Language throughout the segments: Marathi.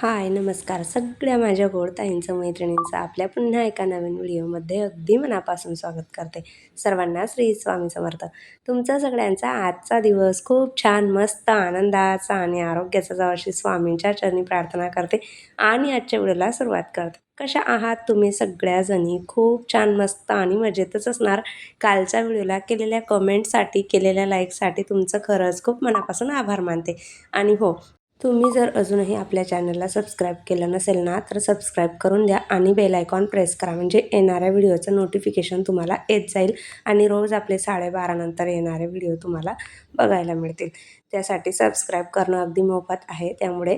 हाय, नमस्कार सगळ्या माझ्या गोड ताईंचं, मैत्रिणींचं आपल्या पुन्हा एका नवीन व्हिडिओमध्ये अगदी मनापासून स्वागत करते. सर्वांना श्री स्वामी समर्थ. तुमचा सगळ्यांचा आजचा दिवस खूप छान, मस्त, आनंदाचा आणि आरोग्याचा जावो अशी स्वामींच्या चरणी प्रार्थना करते आणि आजच्या व्हिडिओला सुरुवात करते. कशा आहात तुम्ही सगळ्याजणी? खूप छान, मस्त आणि मजेतच असणार. कालच्या व्हिडिओला केलेल्या कमेंटसाठी, केलेल्या लाईकसाठी तुमचं खरंच खूप मनापासून आभार मानते. आणि हो, तुम्ही जर अजूनही आपल्या चॅनलला सबस्क्राईब केलं नसेल ना, तर सबस्क्राईब करून द्या आणि बेल आयकॉन प्रेस करा, म्हणजे येणाऱ्या व्हिडिओचं नोटिफिकेशन तुम्हाला येत जाईल आणि रोज आपले 12:30 नंतर येणारे व्हिडिओ तुम्हाला बघायला मिळतील. त्यासाठी सबस्क्राईब करणं अगदी मोफत आहे, त्यामुळे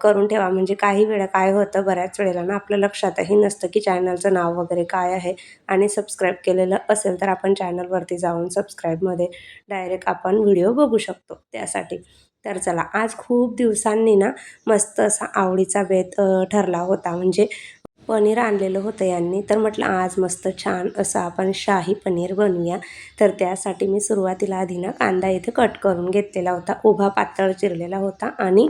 करून ठेवा. म्हणजे काही वेळा काय होतं, बऱ्याच वेळेला ना आपल्या लक्षातही नसतं की चॅनलचं नाव वगैरे काय आहे, आणि सबस्क्राईब केलेलं असेल तर आपण चॅनलवरती जाऊन सबस्क्राईबमध्ये डायरेक्ट आपण व्हिडिओ बघू शकतो त्यासाठी. तर चला, आज खूप दिवसांनी ना मस्त असा आवडीचा बेत ठरला होता. म्हणजे पनीर आणलेलं होतं यांनी, तर म्हटलं आज मस्त छान असं आपण शाही पनीर बनवूया. तर त्यासाठी मी सुरुवातीला आधी ना कांदा इथे कट करून घेतलेला होता, उभा पातळ चिरलेला होता, आणि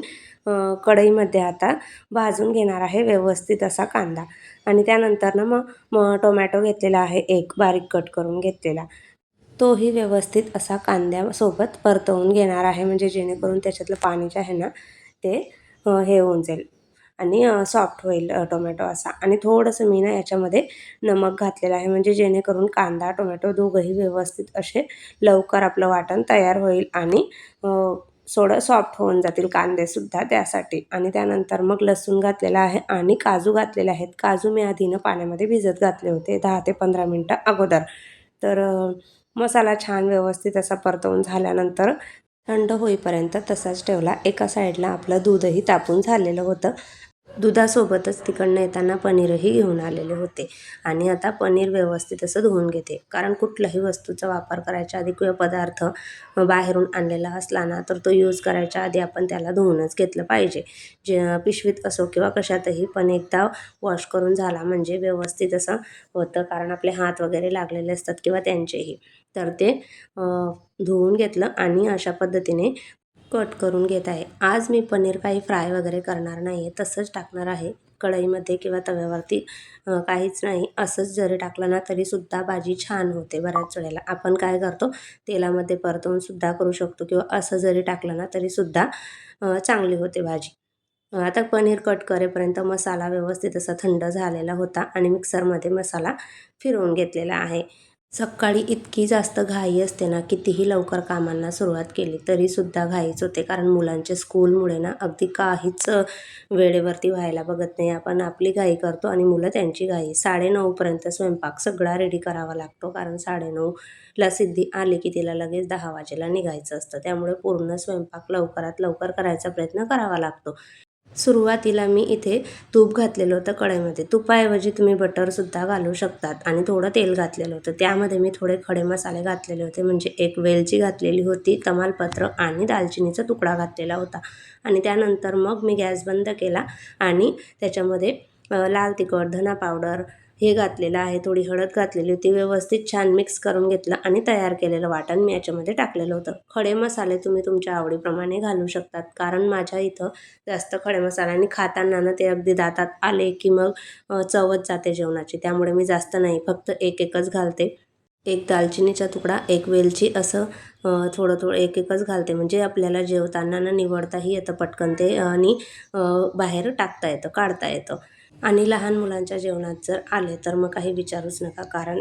कढईमध्ये आता भाजून घेणार आहे व्यवस्थित असा कांदा. आणि त्यानंतर ना मग टोमॅटो घेतलेला आहे, एक बारीक कट करून घेतलेला. तोही व्यवस्थित असा कांद्यासोबत परतवून घेणार आहे, म्हणजे जेणेकरून त्याच्यातलं पाणी जे आहे ना ते हे होऊन जाईल आणि सॉफ्ट होईल टोमॅटो असा. आणि थोडंसं मी ना याच्यामध्ये नमक घातलेलं आहे, म्हणजे जेणेकरून कांदा टोमॅटो दोघंही व्यवस्थित असे लवकर आपलं वाटण तयार होईल आणि थोडं सॉफ्ट होऊन जातील कांदेसुद्धा त्यासाठी. आणि त्यानंतर मग लसूण घातलेला आहे आणि काजू घातलेले आहेत. काजू मी आधीनं पाण्यामध्ये भिजत घातले होते 10 ते 15 मिनटं अगोदर. तर मसाला छान व्यवस्थित असा परतवून झाल्यानंतर थंड होईपर्यंत तसाच ठेवला. एका साईडला आपलं दूधही तापून झालेलं होतं. दुधासोबतच तिकडनं येताना पनीरही घेऊन आलेले होते. आणि आता पनीर व्यवस्थित असं धुवून घेते, कारण कुठल्याही वस्तूचा वापर करायच्या आधी किंवा पदार्थ बाहेरून आणलेला असला ना, तर तो यूज करायच्या आधी आपण त्याला धुवूनच घेतलं पाहिजे. जे पिशवीत असो किंवा कशातही, पण एकदा वॉश करून झाला म्हणजे व्यवस्थित असं होतं, कारण आपले हात वगैरे लागलेले असतात किंवा त्यांचेही. तर ते धुवून घेतलं आणि अशा पद्धतीने कट करून घेत आहे. आज मी पनीर काही फ्राय वगैरे करणार नाही आहे, तसंच टाकणार आहे कढईमध्ये किंवा तव्यावरती. काहीच नाही, असंच जरी टाकलं ना तरीसुद्धा भाजी छान होते. बऱ्याच वेळेला आपण काय करतो, तेलामध्ये परतवूनसुद्धा करू शकतो किंवा असं जरी टाकलं ना तरीसुद्धा चांगली होते भाजी. आता पनीर कट करेपर्यंत मसाला व्यवस्थित असा थंड झालेला होता आणि मिक्सरमध्ये मसाला फिरवून घेतलेला आहे. सकाळी इतकी जास्त घाई असते ना, कितीही लवकर कामांना सुरुवात केली तरीसुद्धा घाईच होते, कारण मुलांच्या स्कूलमुळे ना अगदी काहीच वेळेवरती व्हायला बघत नाही. आपण आपली घाई करतो आणि मुलं त्यांची घाई. 9:30पर्यंत स्वयंपाक सगळा रेडी करावा लागतो, कारण 9:30ला सिद्धी आली की तिला लगेच 10 वाजेला निघायचं असतं. त्यामुळे पूर्ण स्वयंपाक लवकरात लवकर करायचा प्रयत्न करावा लागतो. सुरुवातीला मी इथे तूप घातलेलं होतं कढईमध्ये. तुपाऐवजी तुम्ही बटरसुद्धा घालू शकतात. आणि थोडं तेल घातलेलं होतं. त्यामध्ये मी थोडे खडे मसाले घातलेले होते, म्हणजे एक वेलची घातलेली होती, तमालपत्र आणि दालचिनीचा तुकडा घातलेला होता. आणि त्यानंतर मग मी गॅस बंद केला आणि त्याच्यामध्ये लाल तिखट, धना पावडर हे घातलेलं आहे, थोडी हळद घातलेली होती, व्यवस्थित छान मिक्स करून घेतलं आणि तयार केलेलं वाटण मी याच्यामध्ये टाकलेलं होतं. खडे मसाले तुम्ही तुमच्या आवडीप्रमाणे घालू शकतात, कारण माझ्या इथं जास्त खडे मसाल्याने खाताना ना ते अगदी दातात आले की मग चवच जाते जेवणाची. त्यामुळे मी जास्त नाही, फक्त एकच घालते. एक दालचिनीचा तुकडा, एक वेलची, असं थोडं थोडं एकच घालते, म्हणजे आपल्याला जेवताना ना निवडताही येतं पटकन ते आणि बाहेर टाकता येतं, काढता येतं. आणि लहान मुलांच्या जेवणात जर आले तर मग काही विचारूच नका, कारण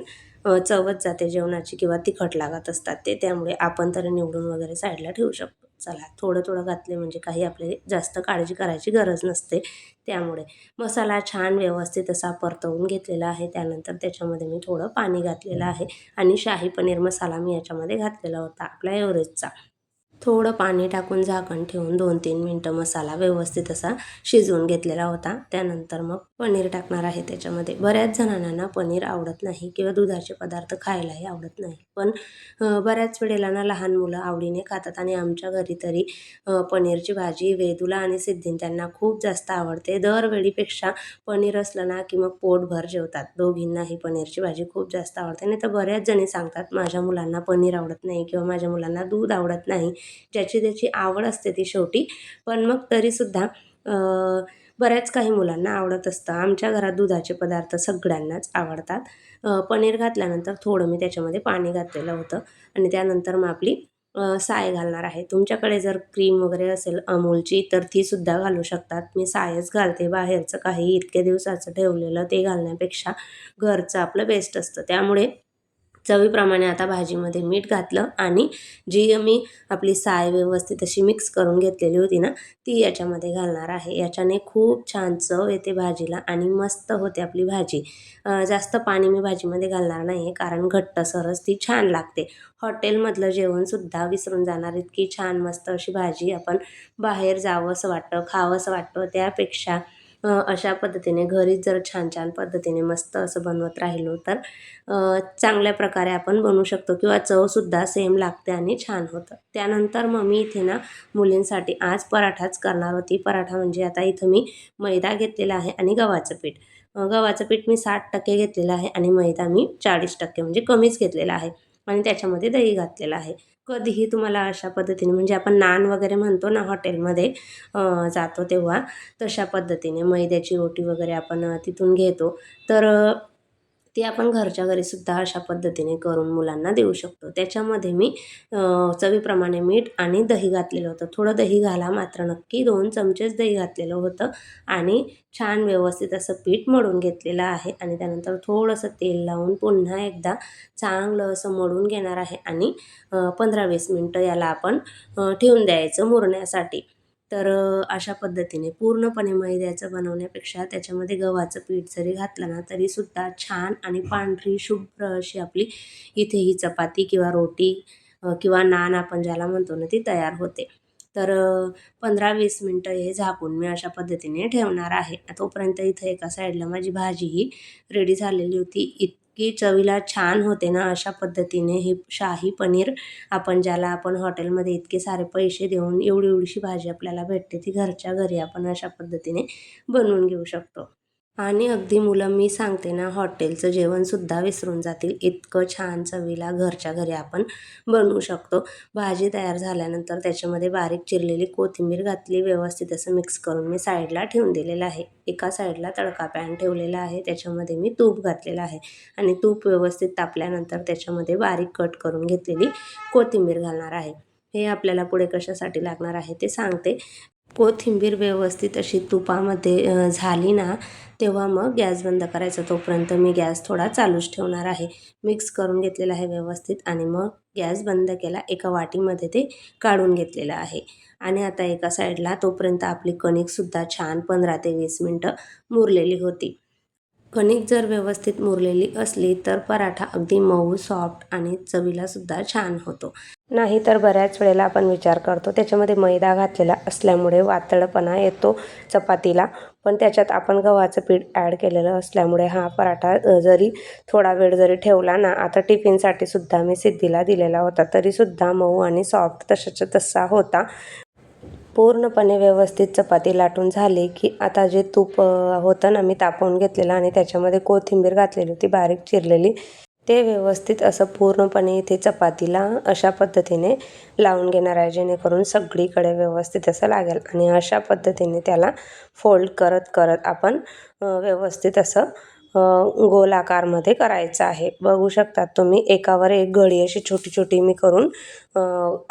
चवच जाते जेवणाची किंवा तिखट लागत असतात ते. त्यामुळे आपण तर निवडून वगैरे साईडला ठेवू शकतो. चला, थोडं थोडं घातले म्हणजे काही आपले जास्त काळजी करायची गरज नसते. त्यामुळे मसाला छान व्यवस्थित असा परतवून घेतलेला आहे. त्यानंतर त्याच्यामध्ये मी थोडं पाणी घातलेलं आहे आणि शाही पनीर मसाला मी याच्यामध्ये घातलेला होता आपला एव्हरेस्टचा. थोडं पाणी टाकून झाकण ठेवून 2-3 मिनटं मसाला व्यवस्थित असा शिजवून घेतलेला होता. त्यानंतर मग पनीर टाकणार आहे त्याच्यामध्ये. बऱ्याच जणांना ना पनीर आवडत नाही किंवा दुधाचे पदार्थ खायलाही आवडत नाही. पण बऱ्याच वेळेला ना लहान मुलं आवडीने खातात, आणि आमच्या घरी तरी पनीरची भाजी वेदूला आणि सिद्धीन त्यांना खूप जास्त आवडते. दरवेळीपेक्षा पनीर असलं ना की मग पोटभर जेवतात. दोघींनाही पनीरची भाजी खूप जास्त आवडते. नाही तर बऱ्याच जणी सांगतात माझ्या मुलांना पनीर आवडत नाही किंवा माझ्या मुलांना दूध आवडत नाही. ज्याची त्याची आवड असते ती शेवटी. पण मग तरीसुद्धा बऱ्याच काही मुलांना आवडत असतं. आमच्या घरात दुधाचे पदार्थ सगळ्यांनाच आवडतात. पनीर घातल्यानंतर थोडं मी त्याच्यामध्ये पाणी घातलेलं होतं आणि त्यानंतर मग आपली साय घालणार आहे. तुमच्याकडे जर क्रीम वगैरे असेल अमूलची तर ती सुद्धा घालू शकतात. मी सायच घालते. बाहेरचं काही इतक्या दिवसाचं ठेवलेलं ते घालण्यापेक्षा घरचं आपलं बेस्ट असतं. त्यामुळे चवीप्रमाणे आता भाजीमध्ये मीठ घातलं आणि जी मी आपली साय व्यवस्थित अशी मिक्स करून घेतलेली होती ना, ती याच्यामध्ये घालणार आहे. याच्याने खूप छान चव येते भाजीला आणि मस्त होते आपली भाजी. जास्त पाणी मी भाजीमध्ये घालणार नाही आहे, कारण घट्टसरच ती छान लागते. हॉटेलमधलं जेवणसुद्धा विसरून जाणार इतकी छान मस्त अशी भाजी आपण बाहेर जावंसं वाटतं, खावंसं वाटतं. त्यापेक्षा अशा पद्धतीने घरीच जर छान छान पद्धतीने मस्त असं बनवत राहिलो तर चांगल्या प्रकारे आपण बनवू शकतो किंवा चवसुद्धा सेम लागते आणि छान होतं. त्यानंतर मग मी इथे ना मुलींसाठी आज पराठाच करणार होती. पराठा म्हणजे आता इथं मी मैदा घेतलेला आहे आणि गव्हाचं पीठ. गव्हाचं पीठ मी 60% घेतलेलं आहे आणि मैदा मी 40% म्हणजे कमीच घेतलेला आहे आणि त्याच्यामध्ये दही घातलेलं आहे. कधीही तुम्हाला अशा पद्धतीने म्हणजे आपण नान वगैरे म्हणतो ना हॉटेलमध्ये जातो तेव्हा तशा पद्धतीने मैद्याची रोटी वगैरे आपण तिथून घेतो. तर ती आपण घरच्या घरीसुद्धा अशा पद्धतीने करून मुलांना देऊ शकतो. त्याच्यामध्ये मी चवीप्रमाणे मीठ आणि दही घातलेलं होतं. थोडं दही घाला मात्र नक्की. 2 चमचेच दही घातलेलं होतं आणि छान व्यवस्थित असं पीठ मळून घेतलेलं आहे आणि त्यानंतर थोडंसं तेल लावून पुन्हा एकदा चांगलं असं मळून घेणार आहे आणि 15-20 मिनटं याला आपण ठेवून द्यायचं मुरण्यासाठी. तर अशा पद्धतीने पूर्णपणे मैद्याचं बनवण्यापेक्षा त्याच्यामध्ये गव्हाचं पीठ जरी घातलं ना तरीसुद्धा छान आणि पांढरी शुभ्र अशी आपली इथे ही चपाती किंवा रोटी किंवा नान आपण ज्याला म्हणतो ना ती तयार होते. तर 15-20 मिनटं हे झाकून मी अशा पद्धतीने ठेवणार आहे. तोपर्यंत इथं एका साईडला माझी भाजीही रेडी झालेली होती. इतकी चवीला छान होते ना अशा पद्धतीने हे शाही पनीर आपण हॉटेलमध्ये इतके सारे पैसे देऊन एवढी-एवढीशी भाजी आपल्याला भेटते, ती घरच्या घरी आपण अशा पद्धतीने बनवून घेऊ शकतो. आणि अगदी मुलं मी सांगते ना हॉटेलचं जेवणसुद्धा विसरून जातील, इतकं छान चवीला घरच्या घरी आपण बनवू शकतो. भाजी तयार झाल्यानंतर त्याच्यामध्ये बारीक चिरलेली कोथिंबीर घातली, व्यवस्थित असं मिक्स करून मी साईडला ठेवून दिलेलं आहे. एका साईडला तडका पॅन ठेवलेला आहे, त्याच्यामध्ये मी तूप घातलेलं आहे आणि तूप व्यवस्थित तापल्यानंतर त्याच्यामध्ये बारीक कट करून घेतलेली कोथिंबीर घालणार आहे. हे आपल्याला पुढे कशासाठी लागणार आहे ते सांगते. कोथिंबीर व्यवस्थित अशी तुपामध्ये झाली ना, तेव्हा मग गॅस बंद करायचा. तोपर्यंत मी गॅस थोडा चालूच ठेवणार आहे. मिक्स करून घेतलेलं आहे व्यवस्थित आणि मग गॅस बंद केला. एका वाटीमध्ये ते काढून घेतलेलं आहे आणि आता एका साईडला तोपर्यंत आपली कणिकसुद्धा छान 15 ते 20 मिनटं मुरलेली होती. कणिक जर व्यवस्थित मुरलेली असली तर पराठा अगदी मऊ, सॉफ्ट आणि चवीलासुद्धा छान होतो. नाहीतर बऱ्याच वेळेला आपण विचार करतो त्याच्यामध्ये मैदा घातलेला असल्यामुळे वातळपणा येतो चपातीला, पण त्याच्यात आपण गव्हाचं पीठ ॲड केलेलं असल्यामुळे हा पराठा जरी थोडा वेळ जरी ठेवला ना, आता टिफिनसाठी सुद्धा मी सिद्धीला दिलेला होता, तरीसुद्धा मऊ आणि सॉफ्ट तशाच्या तसा होता. पूर्णपणे व्यवस्थित चपाती लाटून झाली की आता जे तूप होतं ना मी तापवून घेतलेलं आणि त्याच्यामध्ये कोथिंबीर घातलेली होती बारीक चिरलेली, ते व्यवस्थित असं पूर्णपणे इथे चपातीला अशा पद्धतीने लावून घेणार आहे, जेणेकरून सगळीकडे व्यवस्थित असं लागेल आणि अशा पद्धतीने त्याला फोल्ड करत करत आपण व्यवस्थित असं गोल आकारमध्ये करायचं आहे. बघू शकतात तुम्ही एकावर एक घडी अशी छोटी छोटी मी करून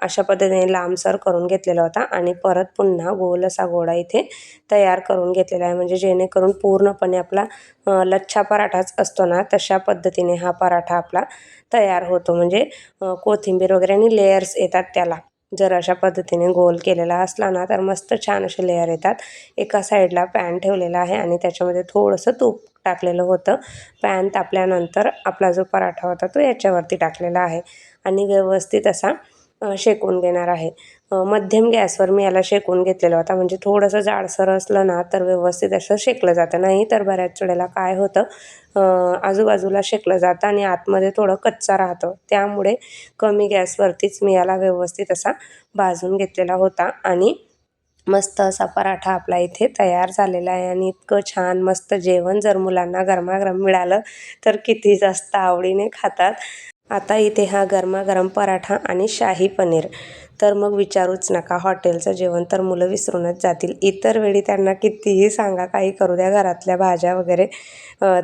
अशा पद्धतीने लांबसर करून घेतलेला होता आणि परत पुन्हा गोल असा गोळा इथे तयार करून घेतलेला आहे, म्हणजे जेणेकरून पूर्णपणे आपला लच्छा पराठाच असतो ना तशा पद्धतीने हा पराठा आपला तयार होतो. म्हणजे कोथिंबीर वगैरे आणि लेयर्स येतात त्याला. जर अशा पद्धतीने गोल केलेला असला ना तर मस्त छान असे लेयर येतात. एका साईडला पॅन ठेवलेला आहे आणि त्याच्यामध्ये थोडंसं तूप टाकलेलं होतं. पॅन तापल्यानंतर आपला जो पराठा होता तो याच्यावरती टाकलेला आहे आणि व्यवस्थित असा शेकून घेणार आहे. मध्यम गॅसवर मी याला शेकून घेतलेला होता, म्हणजे थोडंसं जाडसर असलं ना तर व्यवस्थित असं शेकलं जातं. नाही तर बऱ्याच वेळेला काय होतं आजूबाजूला शेकलं जातं आणि आतमध्ये थोडं कच्चा राहतं. त्यामुळे कमी गॅसवरतीच मी याला व्यवस्थित असा भाजून घेतलेला होता आणि मस्त असा पराठा आपला इथे तयार झालेला आहे आणि इतकं छान मस्त जेवण जर मुलांना गरमागरम मिळालं तर किती जास्त आवडीने खातात. आता इथे हा गरमागरम पराठा आणि शाही पनीर तर मग विचारूच नका. हॉटेलचं जेवण तर मुलं विसरूनच जातील. इतर वेळी त्यांना कितीही सांगा, काही करू द्या घरातल्या भाज्या वगैरे,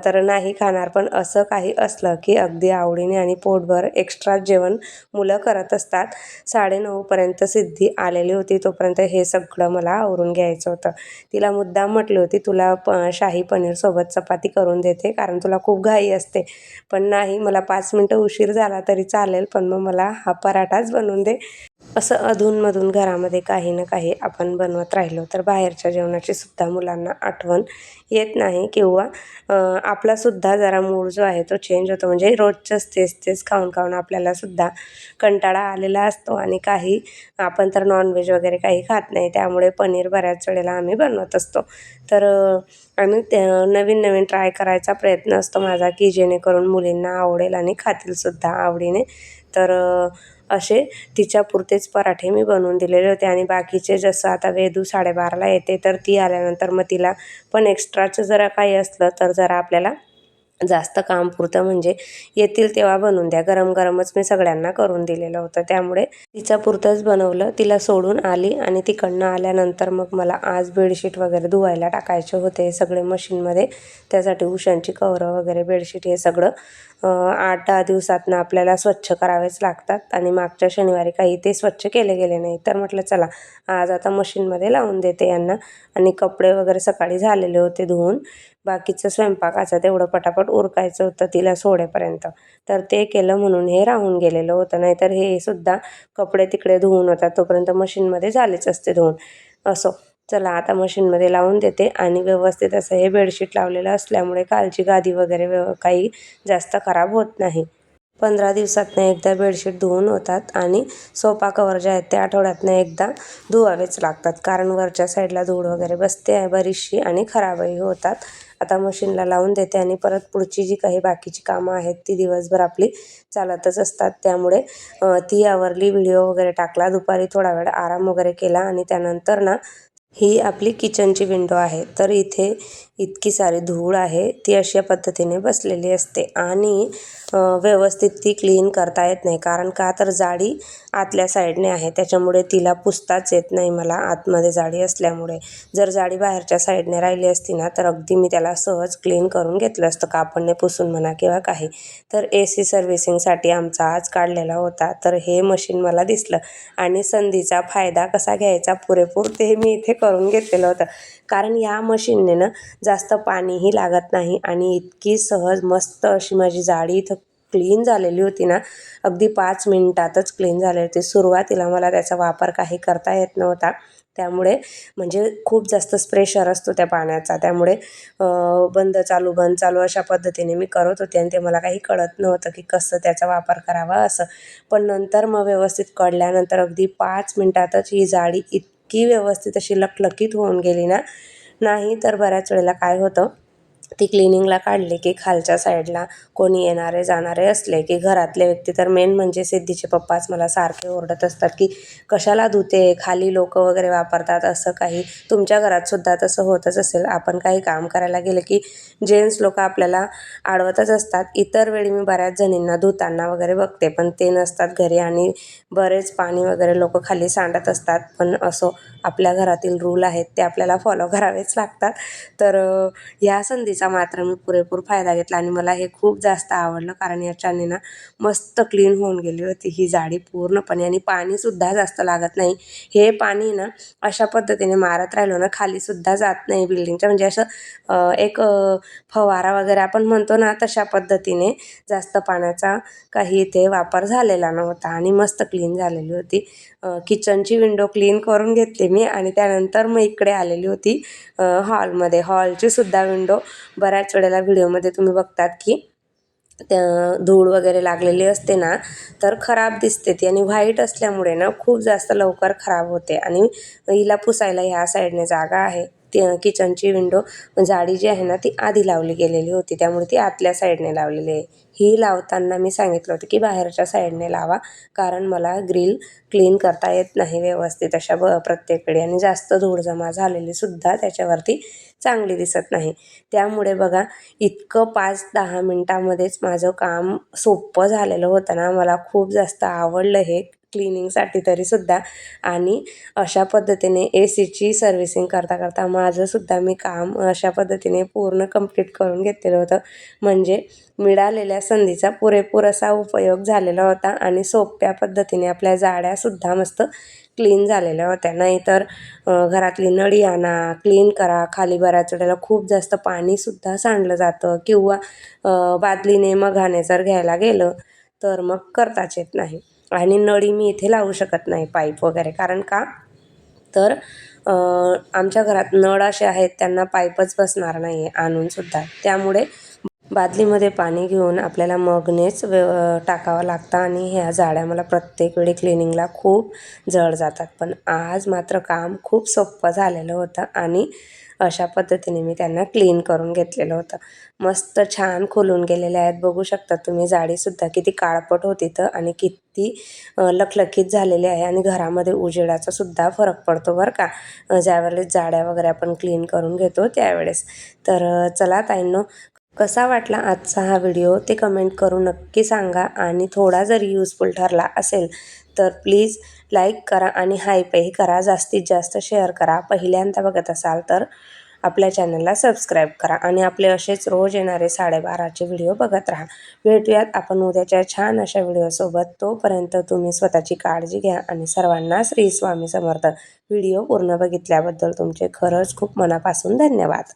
तर नाही खाणार. पण असं काही असलं की अगदी आवडीने आणि पोटभर एक्स्ट्रा जेवण मुलं करत असतात. 9:30पर्यंत सिद्धी आलेली होती. तोपर्यंत हे सगळं मला आवरून घ्यायचं होतं. तिला मुद्दाम म्हटली होती, तुला शाही पनीरसोबत चपाती करून देते, कारण तुला खूप घाई असते. पण नाही, मला 5 मिनटं उशीर झाला तरी चालेल, पण मग मला हा पराठाच बनवून दे. असं अधूनमधून घरामध्ये काही ना काही आपण बनवत राहिलो तर बाहेरच्या जेवणाची सुद्धा मुलांना आठवण येत नाही, किंवा आपलासुद्धा जरा मूड जो आहे तो चेंज होतो. म्हणजे रोजचंच तेच तेच खाऊन खाऊन आपल्याला सुद्धा कंटाळा आलेला असतो. आणि काही आपण तर नॉनव्हेज वगैरे काही खात नाही, त्यामुळे पनीर बऱ्याच वेळेला आम्ही बनवत असतो. तर आम्ही नवीन नवीन ट्राय करायचा प्रयत्न असतो माझा, की जेणेकरून मुलींना आवडेल आणि खातीलसुद्धा आवडीने. तर असे तिच्यापुरतेच पराठे मी बनवून दिलेले होते. आणि बाकीचे, जसं आता वेदू 12:30ला येते, तर ती आल्यानंतर मग तिला पण एक्स्ट्राचं जरा काही असलं तर जरा आपल्याला जास्त काम पुरतं, म्हणजे येतील तेव्हा बनवून द्या. गरम गरमच मी सगळ्यांना करून दिलेलं होतं, त्यामुळे तिच्यापुरतंच बनवलं. तिला सोडून आली आणि तिकडनं आल्यानंतर मग मला आज बेडशीट वगैरे धुवायला टाकायचे होते सगळे मशीनमध्ये. त्यासाठी उशांची कव्हरं वगैरे, बेडशीट हे सगळं 8-10 दिवसातनं आपल्याला स्वच्छ करावेच लागतात. आणि मागच्या शनिवारी काही ते स्वच्छ केले गेले नाही, तर म्हटलं चला आज आता मशीनमध्ये लावून देते यांना. आणि कपडे वगैरे सकाळी झालेले होते धुवून. बाकीचं स्वयंपाकाचं तेवढं पटापट उरकायचं होतं तिला सोडेपर्यंत, तर ते केलं म्हणून हे राहून गेलेलं होतं. नाहीतर हे सुद्धा कपडे तिकडे धुवून होतात तोपर्यंत मशीनमध्ये झालेच असते धुवून. असो, चला आता मशीनमध्ये लावून देते. आणि व्यवस्थित असं हे बेडशीट लावलेलं असल्यामुळे कालची गादी वगैरे काही जास्त खराब होत नाही. 15 दिवसातनं एकदा बेडशीट धुवून होतात. आणि सोफा कवर जे आहेत ते आठवड्यातनं एकदा धुवावेच लागतात, कारण वरच्या साईडला धूळ वगैरे बसते आहे बरीचशी आणि खराबही होतात. आता मशीनला लावून देते आणि परत पुढची जी काही बाकीची कामं आहेत ती दिवसभर आपली चालतच असतात. त्यामुळे ती आवरली, व्हिडिओ वगैरे टाकला, दुपारी थोडा वेळ आराम वगैरे केला. आणि त्यानंतर ना, ही आपली किचनची विंडो आहे. तर इथे इतकी सारी धूळ आहे, ती अशा पद्धतीने बसलेली असते. आणि व्यवस्थित ती क्लीन करता येत नाही, कारण का तर जाडी आतल्या साईडने आहे, त्याच्यामुळे तिला पुसताच येत नाही मला, आतमध्ये जाडी असल्यामुळे. जर जाडी बाहेरच्या साईडने राहिली असती ना, तर अगदी मी त्याला सहज क्लीन करून घेतलं असतं, कापडने पुसून म्हणा किंवा काही. तर AC सर्व्हिसिंगसाठी आमचा आज काढलेला होता, तर हे मशीन मला दिसलं. आणि संधीचा फायदा कसा घ्यायचा पुरेपूर ते मी इथे करून घेतलेलं होतं. कारण या मशीनने ना जास्त पाणीही लागत नाही. आणि इतकी सहज मस्त अशी माझी जाडी इथं क्लीन झालेली होती ना, अगदी 5 मिनिटातच क्लीन झाली होती. सुरुवातीला मला त्याचा वापर काही करता येत नव्हता, त्यामुळे म्हणजे खूप जास्त प्रेशर असतो त्या पाण्याचा, त्यामुळे बंद चालू बंद चालू अशा पद्धतीने मी करत होते. आणि ते मला काही कळत नव्हतं की कसं त्याचा वापर करावा असं. पण नंतर मग व्यवस्थित कळल्यानंतर अगदी 5 मिनिटातच ही जाडी इतकी व्यवस्थित अशी लखलखीत होऊन गेली ना. नाही तर बऱ्याच वेळेला काय होतं, ती क्लिनिंगला काढली की खालच्या साईडला कोणी येणारे जाणारे असले की घरातले व्यक्ती, तर मेन म्हणजे सिद्धीचे पप्पाच मला सारखे ओरडत असतात की कशाला धुते, खाली लोक वगैरे वापरतात. असं काही तुमच्या घरातसुद्धा तसं होतच असेल. आपण काही काम करायला गेलं की जेंट्स लोक आपल्याला अडवतच असतात. इतर वेळी मी बऱ्याच जणींना धुताना वगैरे बघते, पण ते नसतात घरी आणि बरेच पाणी वगैरे लोक खाली सांडत असतात. पण असो, आपल्या घरातील रूल आहेत ते आपल्याला फॉलो करावेच लागतात. तर ह्या संधीचा मात्र मी पुरेपूर फायदा घेतला आणि मला हे खूप जास्त आवडलं, कारण याच्याने ना मस्त क्लीन होऊन गेली होती ही जाडी पूर्णपणे. आणि पाणीसुद्धा जास्त लागत नाही. हे पाणी ना अशा पद्धतीने मारत राहिलो ना, खालीसुद्धा जात नाही बिल्डिंगच्या, म्हणजे असं एक फवारा वगैरे आपण म्हणतो ना, तशा पद्धतीने जास्त पाण्याचा काही इथे वापर झालेला नव्हता. आणि मस्त क्लीन झालेली होती. किचनची विंडो क्लीन करून घेतली मी. आणि त्यानंतर मग इकडे आलेली होती हॉलमध्ये. हॉलची सुद्धा विंडो बऱ्याच वेळेला व्हिडिओमध्ये तुम्ही बघतात की धूळ वगैरे लागलेली असते ना, तर खराब दिसते ती. आणि व्हाईट असल्यामुळे ना खूप जास्त लवकर खराब होते. आणि हिला पुसायला ह्या साईडने जागा आहे. ती किचनची विंडो जाडी जी आहे ना, ती आधी लावली गेलेली होती, त्यामुळे ती आतल्या साईडने लावलेली आहे. ही लावताना मी सांगितलं होतं की बाहेरच्या साईडने लावा, कारण मला ग्रिल क्लीन करता येत नाही व्यवस्थित अशा प्रत्येक वेळी. आणि जास्त धूळ जमा झालेली सुद्धा त्याच्यावरती चांगली दिसत नाही. त्यामुळे बघा, इतकं 5-10 मिनटामध्येच माझं काम सोपं झालेलं होतं ना. मला खूप जास्त आवडलं हे क्लिनिंगसाठी तरीसुद्धा. आणि अशा पद्धतीने ACची सर्व्हिसिंग करता करता माझंसुद्धा मी काम अशा पद्धतीने पूर्ण कंप्लीट करून घेतलेलं होतं. म्हणजे मिळालेल्या संधीचा पुरेपूर असा उपयोग झालेला होता आणि सोप्या पद्धतीने आपल्या जाड्यासुद्धा मस्त क्लीन झालेल्या होत्या. नाहीतर घरातली नळी आणा, क्लीन करा, खाली बऱ्याच वेळेला खूप जास्त पाणीसुद्धा सांडलं जातं किंवा बादलीने मघाने जर घ्यायला गेलं तर मग करताच येत नाही. आणि नळी मी इथे लावू शकत नाही, पाईप वगैरे. कारण का तर आमच्या घरात नळ असे आहेत त्यांना पाईपच बसणार नाही आहे आणूनसुद्धा. त्यामुळे बादलीमध्ये पाणी घेऊन आपल्याला मगनेच टाकावं लागतं आणि ह्या जाड्या मला प्रत्येक वेळी क्लिनिंगला खूप जड जातात. पण आज मात्र काम खूप सोपं झालेलं होतं आणि अशा पद्धतीने मी त्यांना क्लीन करून घेतलेलं होतं. मस्त छान खुलून गेलेल्या आहेत. बघू शकता तुम्ही जाडीसुद्धा किती काळपट होती तर आणि किती लखलखीत झालेली आहे. आणि घरामध्ये उजेडाचा सुद्धा फरक पडतो बरं का, ज्यावेळेस जाड्या वगैरे आपण क्लीन करून घेतो त्यावेळेस. तर चला ताईंनो, कसा वाटला आजचा हा व्हिडिओ ते कमेंट करून नक्की सांगा. आणि थोडा जरी युजफुल ठरला असेल तर प्लीज लाईक करा आणि हाईपही करा, जास्तीत जास्त शेअर करा. पहिल्यांदा बघत असाल तर आपल्या चॅनलला सबस्क्राईब करा आणि आपले असेच रोज येणारे 12:30चे व्हिडिओ बघत राहा. भेटूयात आपण उद्याच्या छान अशा व्हिडिओसोबत. तोपर्यंत तुम्ही स्वतःची काळजी घ्या आणि सर्वांना श्री स्वामी समर्थ. व्हिडिओ पूर्ण बघितल्याबद्दल तुमचे खरंच खूप मनापासून धन्यवाद.